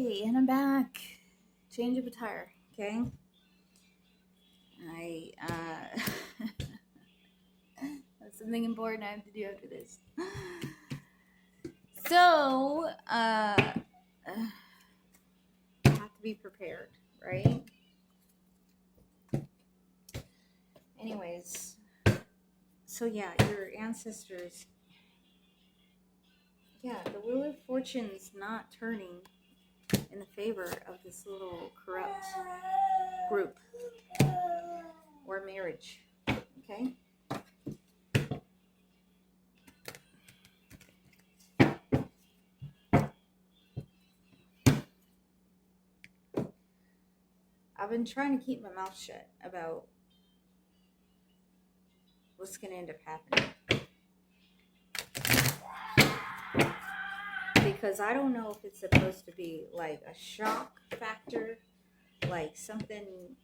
Hey, and I'm back. Change of attire, okay? I that's something important I have to do after this. So, have to be prepared, right? Anyways, so yeah, your ancestors, yeah, the wheel of fortune's not turning in the favor of this little corrupt group or marriage, okay? I've been trying to keep my mouth shut about what's going to end up happening. Because I don't know if it's supposed to be like a shock factor, like something,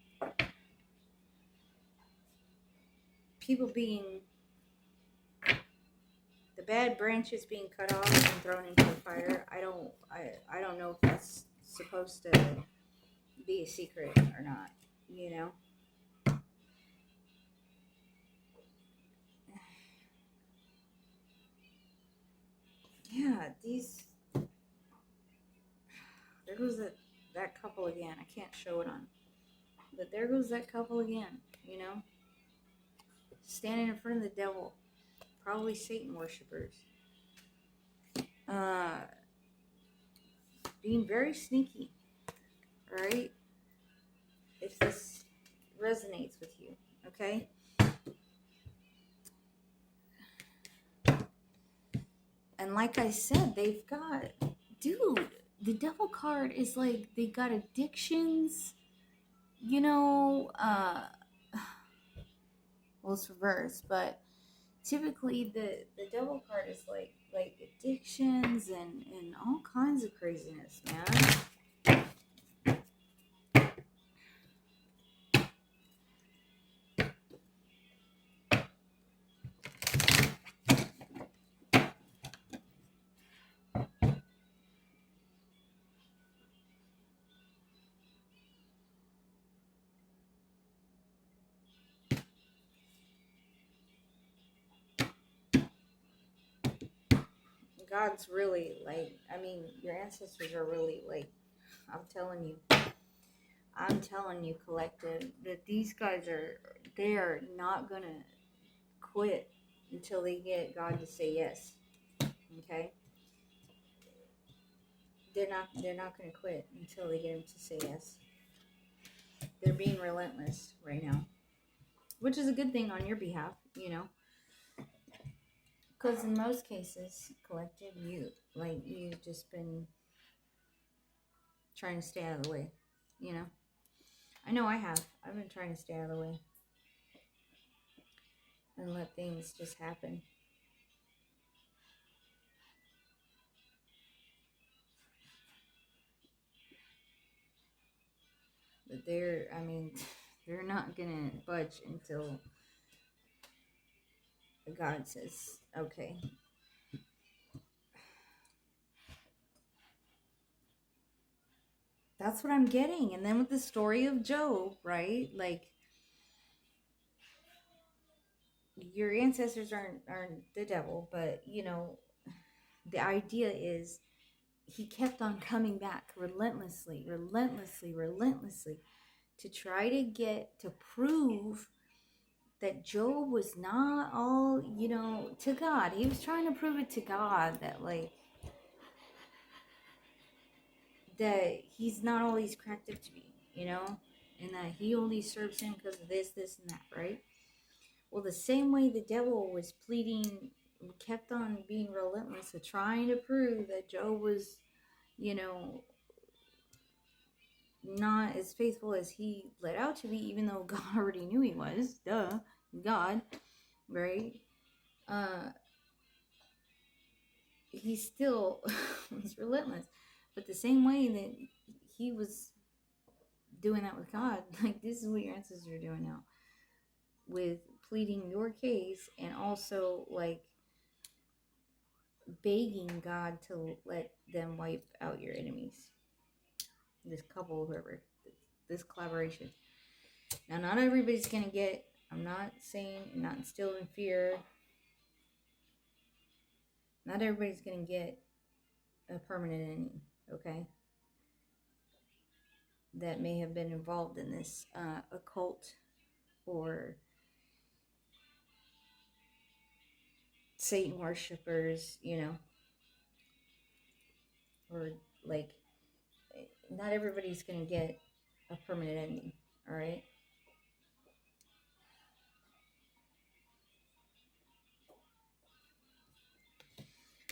people being, the bad branches being cut off and thrown into the fire. I don't know if that's supposed to be a secret or not, you know? Yeah, there goes that couple again. I can't show it on, but there goes that couple again, you know? Standing in front of the devil, probably Satan worshipers. Being very sneaky, right? If this resonates with you, okay? And like I said, they've got, dude, the devil card is like, they got addictions, you know, well, it's reversed, but typically the devil card is like addictions and all kinds of craziness, man. God's really like, I mean, your ancestors are really like, I'm telling you, collective, that these guys they are not gonna quit until they get God to say yes. Okay? They're not gonna quit until they get him to say yes. They're being relentless right now, which is a good thing on your behalf, you know. Because in most cases, collective, you've just been trying to stay out of the way, you know. I know I have. I've been trying to stay out of the way and let things just happen. But they're not gonna budge until God says, okay. That's what I'm getting. And then with the story of Job, right? Like, your ancestors aren't the devil, but, you know, the idea is he kept on coming back relentlessly to try to prove that Job was not all, you know, to God. He was trying to prove it to God that, like, that he's not all he's cracked up to be, you know, and that he only serves him because of this, and that, right? Well, the same way the devil was pleading, kept on being relentless of trying to prove that Job was, you know, not as faithful as he let out to be, even though God already knew he was. Duh. God, right? He still was relentless. But the same way that he was doing that with God, like, this is what your ancestors are doing now. With pleading your case and also, like, begging God to let them wipe out your enemies. this couple, whoever, this collaboration. Now, not everybody's going to get, I'm not saying, not instilling fear. Not everybody's going to get a permanent ending, okay? That may have been involved in this occult or Satan worshippers, you know, or like, not everybody's going to get a permanent ending, all right?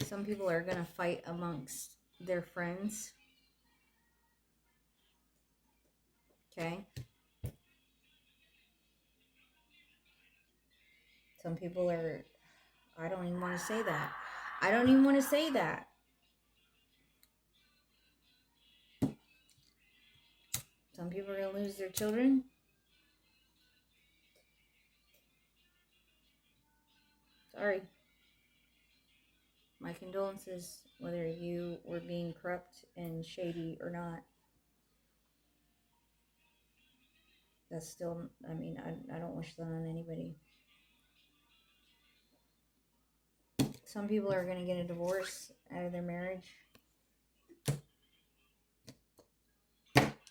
Some people are going to fight amongst their friends, okay? Some people are, I don't even want to say that. I don't even want to say that. Some people are going to lose their children. Sorry. My condolences, whether you were being corrupt and shady or not. That's still, I mean, I don't wish that on anybody. Some people are going to get a divorce out of their marriage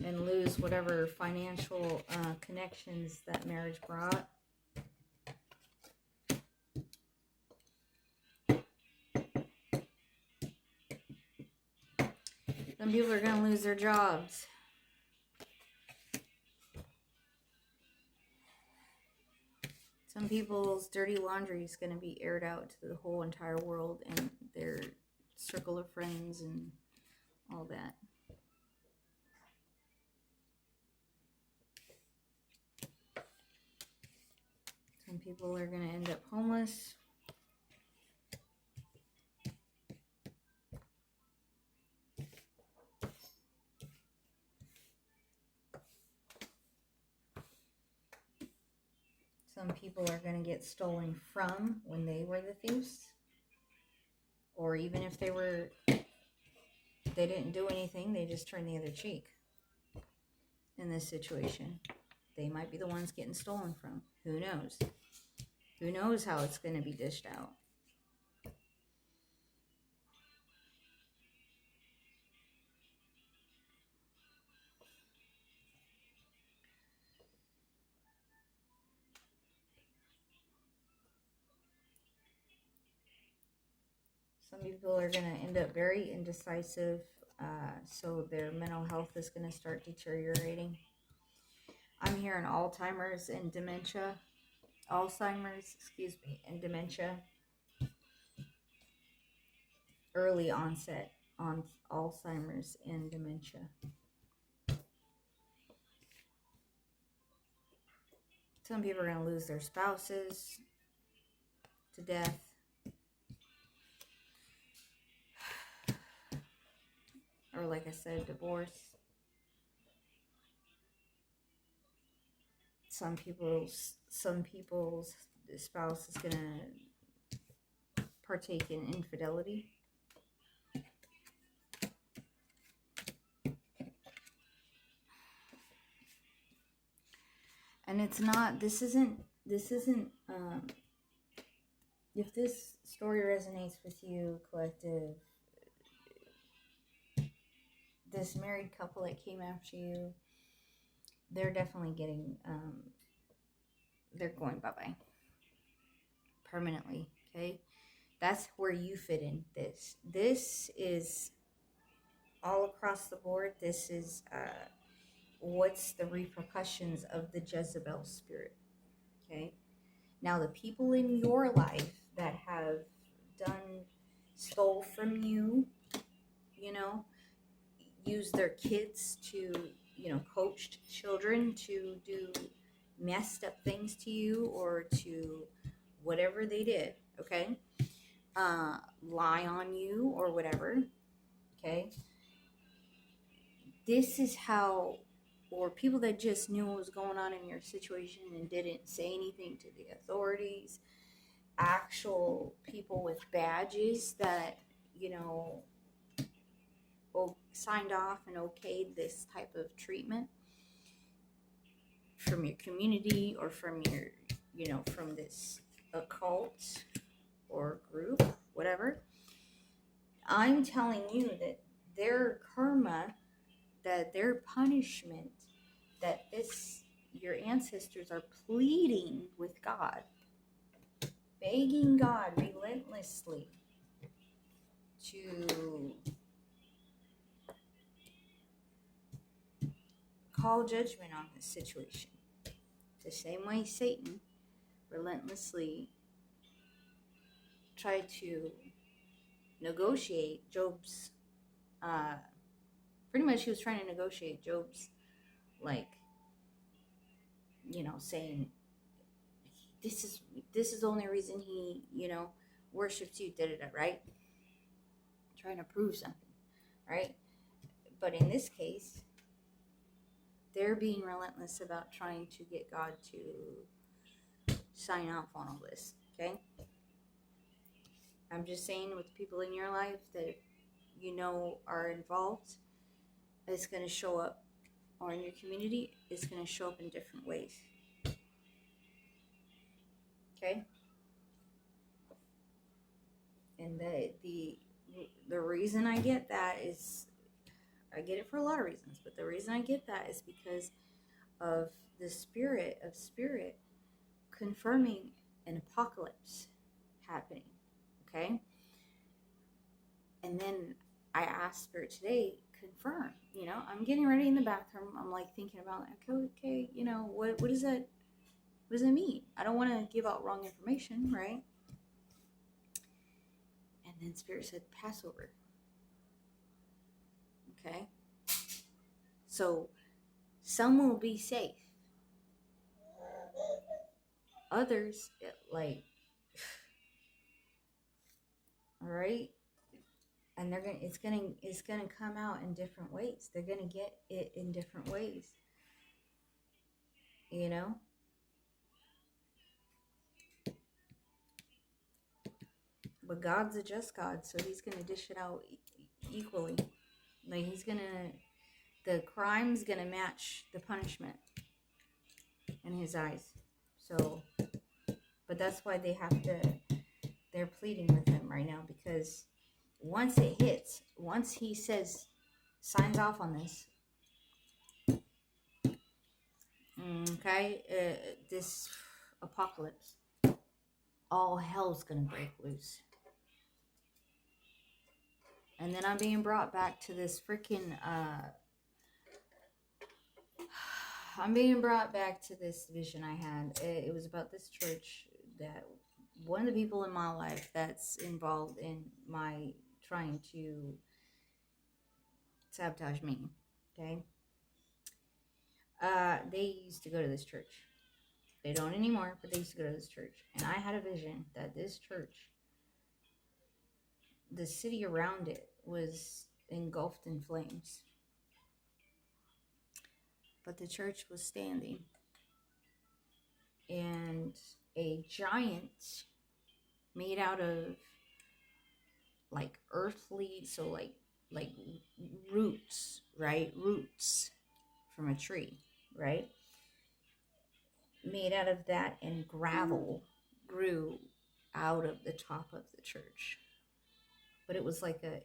and lose whatever financial connections that marriage brought. Some people are going to lose their jobs. Some people's dirty laundry is going to be aired out to the whole entire world and their circle of friends and all that. Some people are going to end up homeless. Some people are going to get stolen from when they were the thieves. Or even if they didn't do anything, they just turned the other cheek in this situation. They might be the ones getting stolen from. Who knows? Who knows how it's going to be dished out? Some people are going to end up very indecisive, so their mental health is going to start deteriorating. I'm hearing Alzheimer's and dementia. And dementia. Early onset on Alzheimer's and dementia. Some people are going to lose their spouses to death. Or like I said, divorce. Some people's spouse is going to partake in infidelity. And it's not, this isn't, if this story resonates with you, collective, this married couple that came after you, they're definitely getting, they're going bye-bye. Permanently, okay? That's where you fit in this. This is all across the board. This is, what's the repercussions of the Jezebel spirit, okay? Now, the people in your life that have stole from you, you know, used their kids to, you know, coached children to do messed up things to you or to whatever they did, okay? Lie on you or whatever, okay? This is how, or people that just knew what was going on in your situation and didn't say anything to the authorities, actual people with badges that, you know, signed off and okayed this type of treatment from your community or from your, from this occult or group, whatever. I'm telling you that their karma, that their punishment, that your ancestors are pleading with God, begging God relentlessly to call judgment on this situation. The same way Satan relentlessly tried to negotiate Job's, pretty much he was trying to negotiate Job's, saying, this is the only reason he, worships you, right? Trying to prove something, right? But in this case, they're being relentless about trying to get God to sign off on all this, okay? I'm just saying, with people in your life that are involved, it's going to show up, or in your community, it's going to show up in different ways, okay? And the reason I get that is, I get it for a lot of reasons, but the reason I get that is because of the spirit confirming an apocalypse happening, okay? And then I asked Spirit today, confirm, I'm getting ready in the bathroom. I'm like thinking about, okay, what does that mean? I don't want to give out wrong information, right? And then Spirit said Passover. Okay. So some will be safe. Others, all right, and it's gonna come out in different ways. They're gonna get it in different ways, But God's a just God, so He's gonna dish it out equally. Like the crime's gonna match the punishment in His eyes. So, but that's why they're pleading with Him right now, because once it hits, once He signs off on this, okay, this apocalypse, all hell's gonna break loose. And then I'm being brought back to this freaking, I'm being brought back to this vision I had. It was about this church, that one of the people in my life that's involved in my trying to sabotage me, okay? They used to go to this church. They don't anymore, but they used to go to this church. And I had a vision that this church, the city around it, was engulfed in flames. But the church was standing. And a giant made out of earthly, so like roots, right? Roots from a tree, right? Made out of that, and gravel grew out of the top of the church. But it was like, have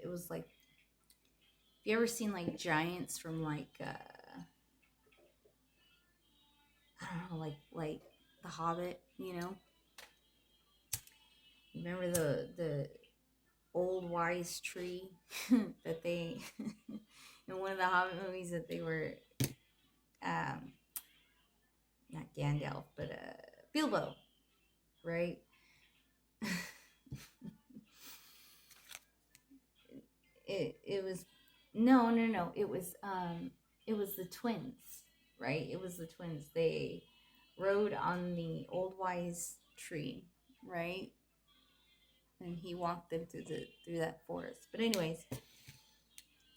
you ever seen giants from I don't know, like The Hobbit, You remember the old wise tree that they in one of the Hobbit movies, that they were not Gandalf, but Bilbo, right? it was no, it was the twins, right? It was the twins. They rode on the old wise tree, right? And he walked them through that forest. But anyways,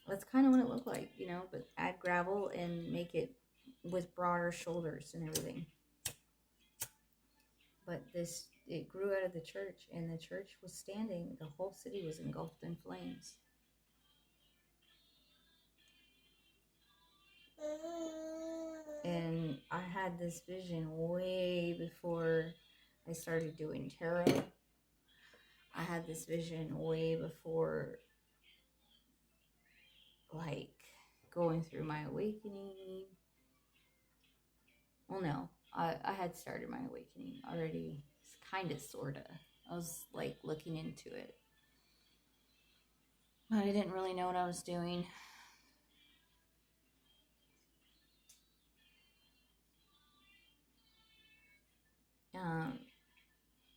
that's kind of what it looked like, but add gravel and make it with broader shoulders and everything. But it grew out of the church, and the church was standing. The whole city was engulfed in flames. had this vision way before I started doing tarot. I had this vision way before, like, going through my awakening. Well, no, I had started my awakening already, kind of, sort of. I was, like, looking into it. But I didn't really know what I was doing.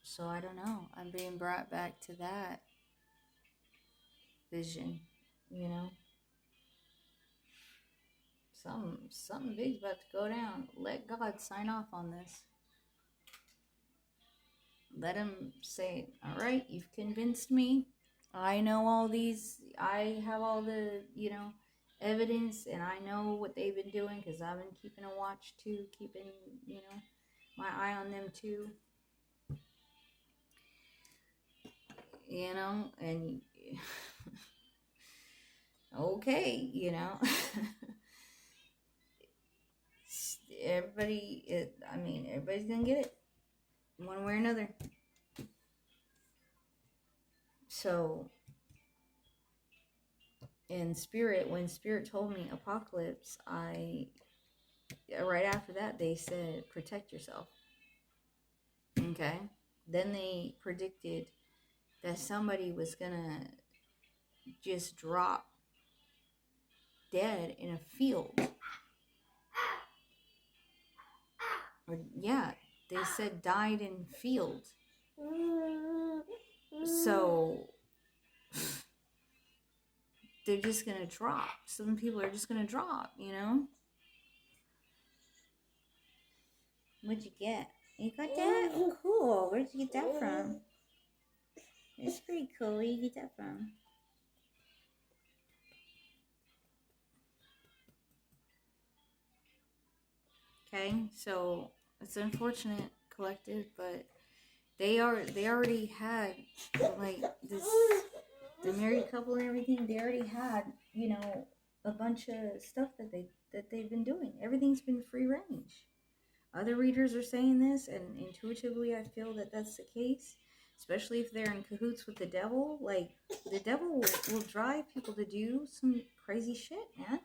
So I don't know. I'm being brought back to that vision, you know. Something big's about to go down. Let God sign off on this. Let him say, all right, you've convinced me. I know all these. I have all the, evidence, and I know what they've been doing because I've been keeping a watch too, keeping, my eye on them too. And okay, everybody's gonna get it one way or another. So, in spirit, when spirit told me apocalypse, right after that, they said, protect yourself. Okay. Then they predicted that somebody was gonna just drop dead in a field. Or, yeah, they said died in field. So they're just gonna drop. Some people are just gonna drop, What'd you get? You got that? Oh, cool. Where'd you get that from? It's pretty cool. Where you get that from? Okay, so it's unfortunate, collective, but they already had, like, this, the married couple and everything. They already had, a bunch of stuff that they've been doing. Everything's been free range. Other readers are saying this, and intuitively I feel that that's the case, especially if they're in cahoots with the devil. Like, the devil will drive people to do some crazy shit, man.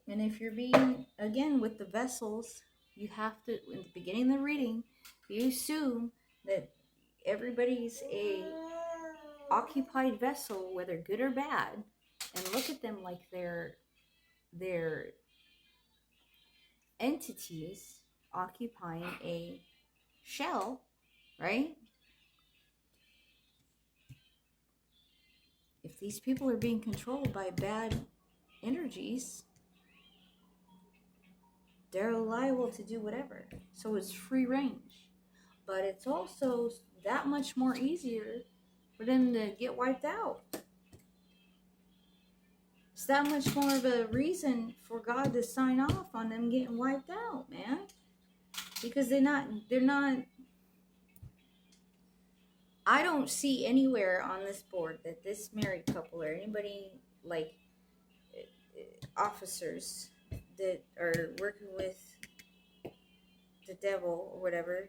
And if you're being, again, with the vessels, you have to, in the beginning of the reading, you assume that everybody's a occupied vessel, whether good or bad, and look at them like they're entities occupying a shell, right? If these people are being controlled by bad energies, they're liable to do whatever. So it's free range. But it's also that much more easier for them to get wiped out. It's that much more of a reason for God to sign off on them getting wiped out, man. Because they're not, I don't see anywhere on this board that this married couple or anybody, like, officers that are working with the devil or whatever,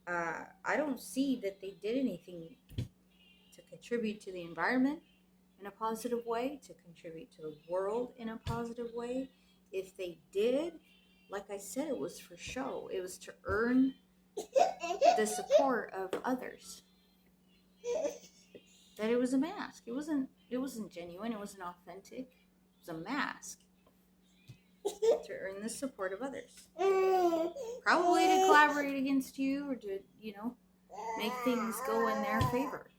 I don't see that they did anything to contribute to the environment in a positive way, to contribute to the world in a positive way. If they did, like I said, it was for show. It was to earn the support of others. That it was a mask. It wasn't genuine. It wasn't authentic. It was a mask to earn the support of others. Probably to collaborate against you, or to, make things go in their favor.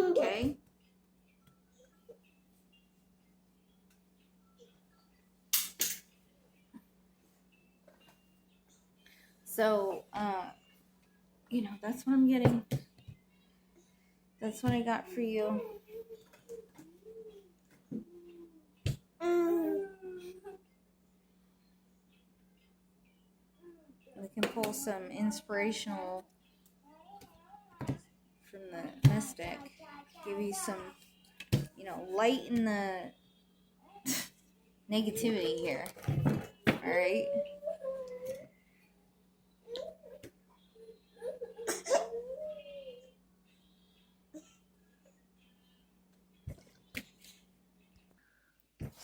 Okay? So, that's what I'm getting. That's what I got for you. We can pull some inspirational from the mystic. Give you some, lighten the negativity here. Alright?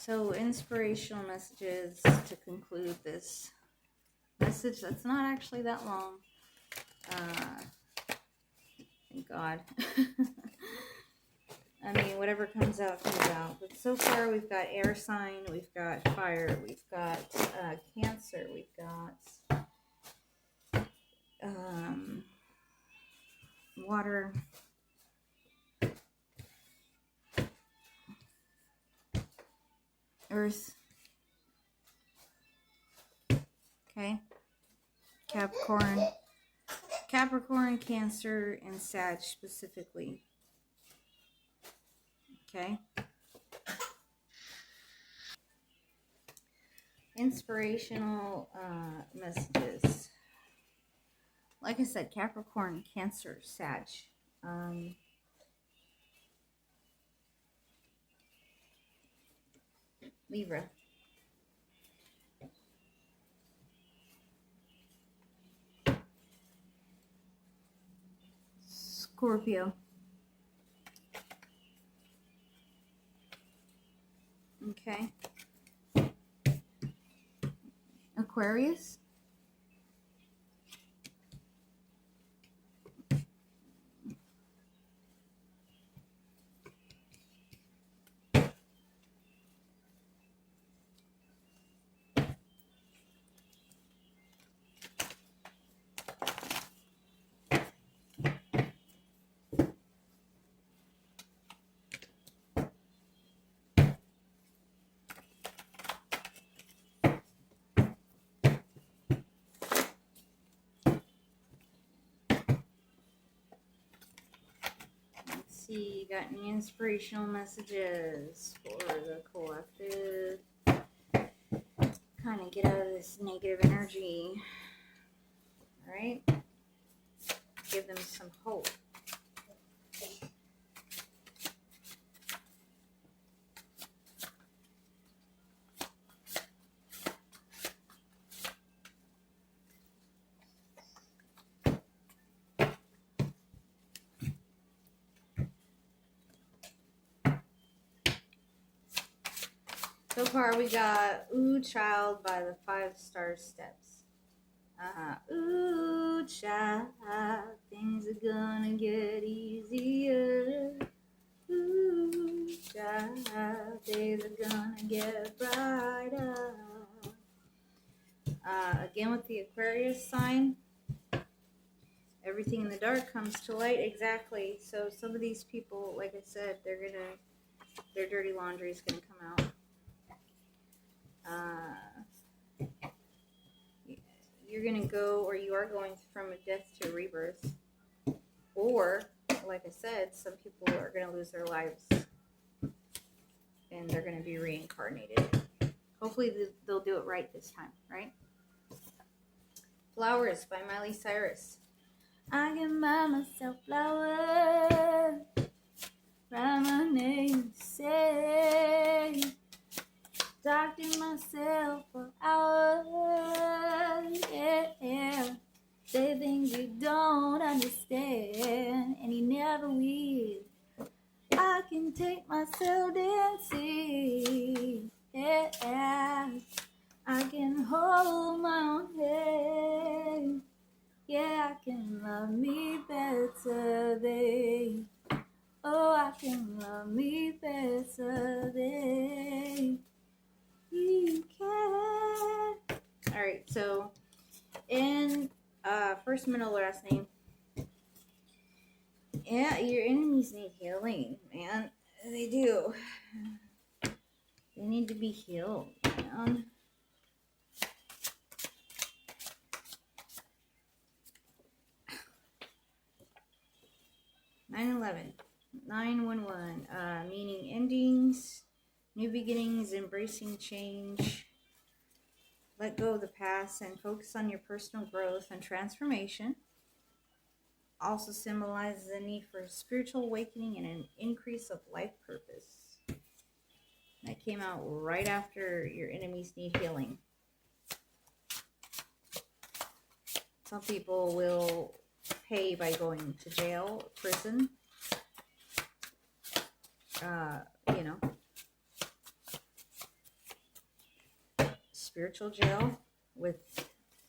So, inspirational messages to conclude this message that's not actually that long. Thank God. I mean, whatever comes out, comes out. But so far, we've got air sign, we've got fire, we've got Cancer, we've got water, earth, okay, Capricorn, Cancer, and Sag specifically, okay. Inspirational messages. Like I said, Capricorn, Cancer, Sag. Libra. Scorpio. Okay. Aquarius. Let's see, got any inspirational messages for the collective? Kind of get out of this negative energy. Alright? Give them some hope. So far we got Ooh Child by the 5-Star Steps. Ooh child, things are gonna get easier. Ooh child, days are gonna get brighter. Again with the Aquarius sign, everything in the dark comes to light. Exactly. So some of these people, like I said, their dirty laundry is gonna come out. You're gonna go, or you are going from a death to a rebirth, or like I said, some people are gonna lose their lives and they're gonna be reincarnated. Hopefully they'll do it right this time, right? Flowers by Miley Cyrus. I can buy myself flowers, write my name, say, talk to myself for hours, yeah. Say things you don't understand, and you never will. I can take myself dancing, yeah. I can hold my own hand, yeah. I can love me better than, oh, I can love me better than you can. Alright, so in first, middle, last name. Yeah, your enemies need healing, man. They do. They need to be healed, man. (9/11), 9/11, meaning endings, new beginnings, embracing change. Let go of the past and focus on your personal growth and transformation. Also symbolizes the need for spiritual awakening and an increase of life purpose. That came out right after your enemies need healing. Some people will pay by going to jail, prison, you know. spiritual jail with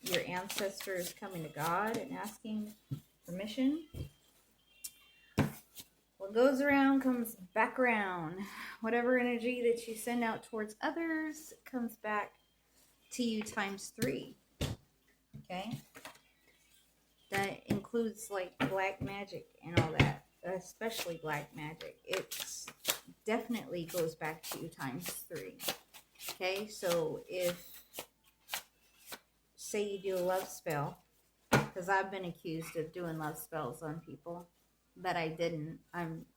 your ancestors coming to God and asking permission. What goes around comes back around. Whatever energy that you send out towards others comes back to you times 3. Okay? That includes like black magic and all that, especially black magic. It definitely goes back to you times 3. Okay? So if, say you do a love spell, because I've been accused of doing love spells on people that I didn't. I'm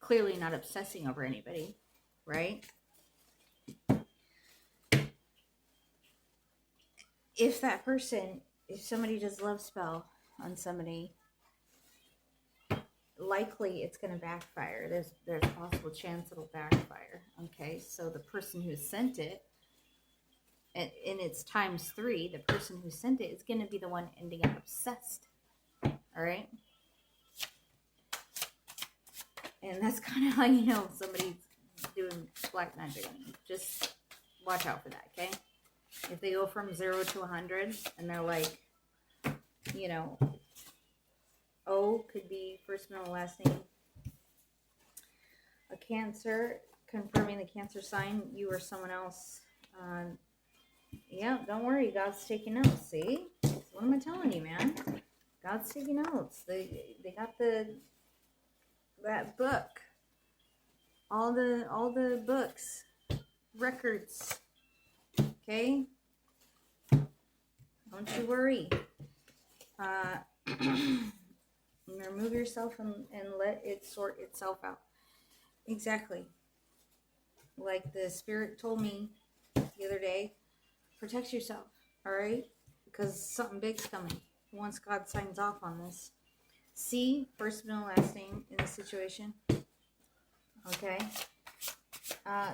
clearly not obsessing over anybody, right? If that person, if somebody does love spell on somebody, likely it's going to backfire. There's a possible chance it'll backfire. Okay, so the person who sent it, and it's times 3, the person who sent it is going to be the one ending up obsessed. All right? And that's kind of how you know somebody's doing black magic on you. Just watch out for that, okay? If they go from 0 to 100 and they're like, you know, O could be first, middle, last name. A Cancer, confirming the Cancer sign, you or someone else. Yeah, don't worry, God's taking notes. See? What am I telling you, man? God's taking notes. They got that book. All the books, records. Okay? Don't you worry. Remove yourself and let it sort itself out. Exactly. Like the spirit told me the other day, protect yourself, all right? Because something big's coming once God signs off on this. C, first, middle, last name in this situation. Okay?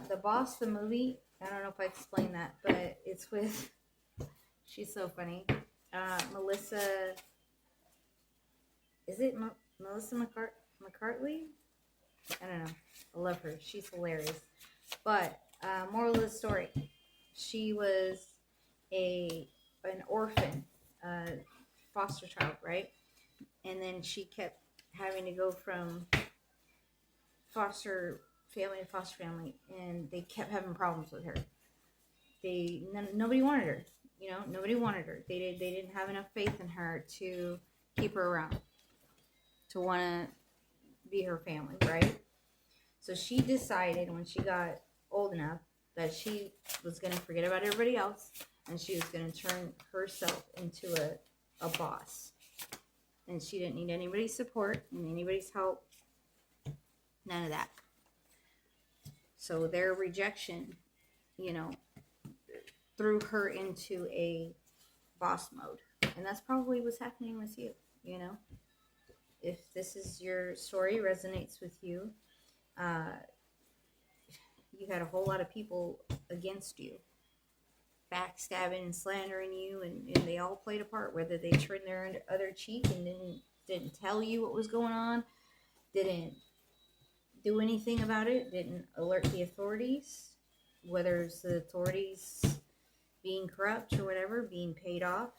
The Boss, the movie, I don't know if I explained that, but it's with, she's so funny. Melissa, is it Melissa McCarthy? I don't know. I love her. She's hilarious. But, moral of the story, she was an orphan, foster child, right? And then she kept having to go from foster family to foster family, and they kept having problems with her. Nobody wanted her, you know. Nobody wanted her. They didn't have enough faith in her to keep her around, to want to be her family, right? So she decided when she got old enough that she was going to forget about everybody else, and she was going to turn herself into a boss. And she didn't need anybody's support and anybody's help. None of that. So their rejection, you know, threw her into a boss mode. And that's probably what's happening with you, you know. If this is your story, resonates with you, you had a whole lot of people against you, backstabbing and slandering you, and they all played a part, whether they turned their other cheek and didn't tell you what was going on, didn't do anything about it, didn't alert the authorities, whether it's the authorities being corrupt or whatever, being paid off,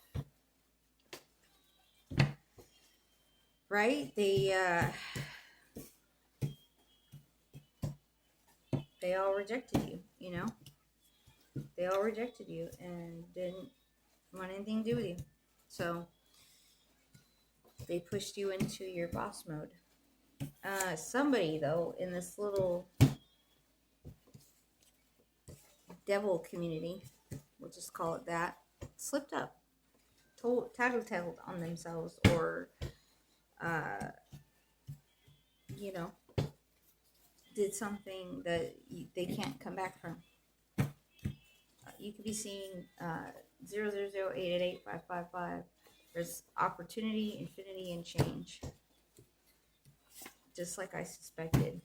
right? They all rejected you, you know. They all rejected you and didn't want anything to do with you. So they pushed you into your boss mode. Somebody, though, in this little devil community, we'll just call it that, slipped up, tattletailed on themselves, or, you know, did something that they can't come back from. You could be seeing 000-888-555. There's opportunity, infinity, and change. Just like I suspected.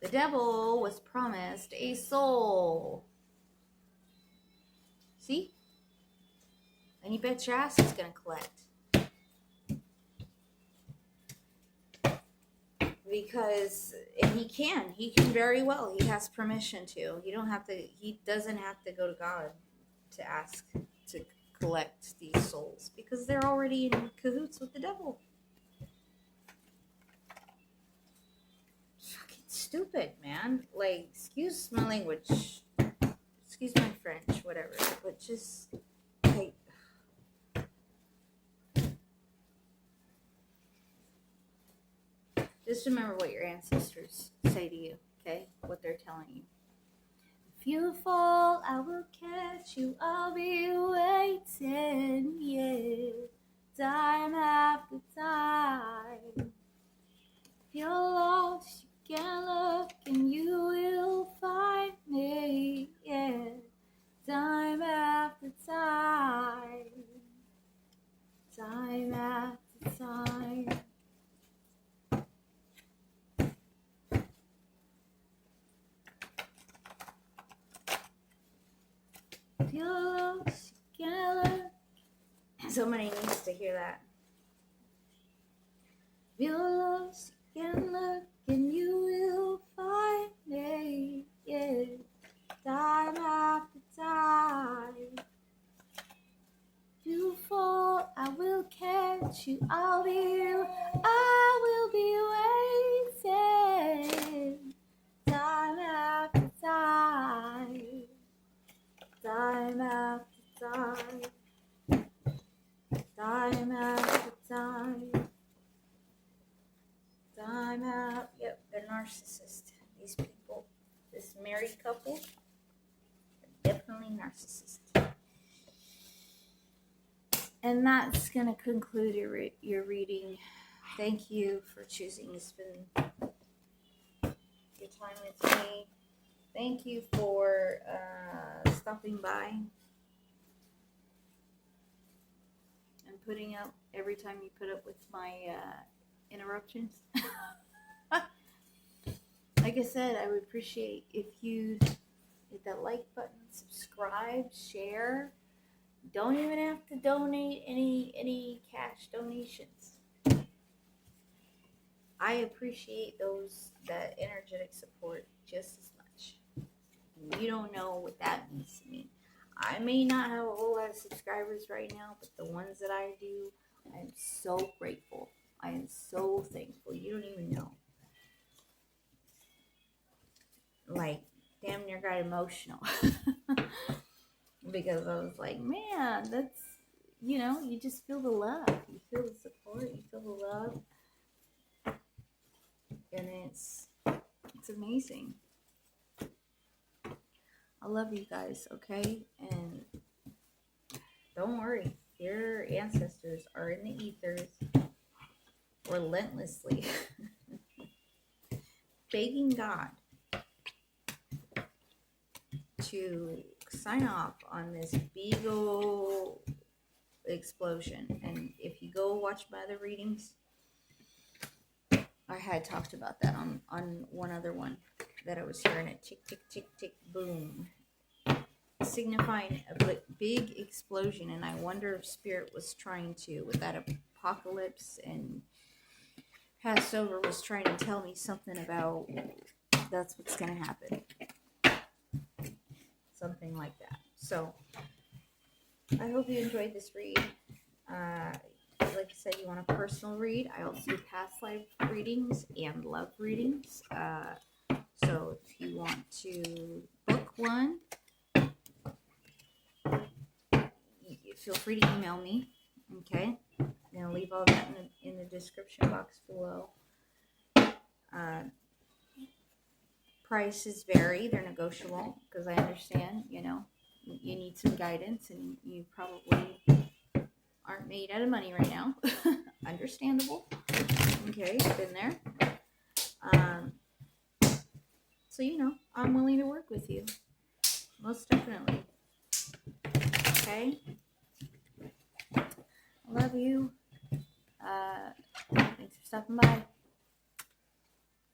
The devil was promised a soul. See? And you bet your ass he's going to collect. because and he can very well. He has permission to. He doesn't have to go to God to ask to collect these souls because they're already in cahoots with the devil. Fucking stupid, man. Like, excuse my language, excuse my French, whatever, but just like, just remember what your ancestors say to you, okay? What they're telling you. If you fall, I will catch you. I'll be waiting, yeah, time after time. If you're lost, you can look and you will find me, yeah, time after time, time after time. If you're lost, you can look. Somebody needs to hear that. If you're lost, you can look and you will find me, yeah, time after time. If you fall, I will catch you. I will be waiting, time after time, time after time, time after time. Time out. Yep, they're narcissists. These people, this married couple, are definitely narcissists. And that's going to conclude your reading. Thank you for choosing to spend your time with me. Thank you for stopping by and putting up every time you put up with my interruptions. Like I said, I would appreciate if you hit that like button, subscribe, share. Don't even have to donate any cash donations. I appreciate that energetic support just as much. You don't know what that means to me. I may not have a whole lot of subscribers right now, but the ones that I do, I am so grateful. I am so thankful. You don't even know. Like, damn near got emotional. Because I was like, man, that's, you just feel the love. You feel the support. You feel the love. And it's amazing. I love you guys, okay? And don't worry. Your ancestors are in the ethers relentlessly begging God to sign off on this big ol' explosion. And if you go watch my other readings, I had talked about that on one other one that I was hearing it tick, tick, tick, tick, boom, signifying a big explosion. And I wonder if Spirit was trying to, with that apocalypse and Passover, was trying to tell me something about that's what's going to happen. Something like that. So, I hope you enjoyed this read. Like I said, you want a personal read. I also do past life readings and love readings. So if you want to book one, feel free to email me. Okay, I'm gonna leave all that in the description box below. Prices vary; they're negotiable because I understand. You need some guidance, and you probably aren't made out of money right now. Understandable. Okay, been there. So I'm willing to work with you. Most definitely. Okay. I love you. Thanks for stopping by.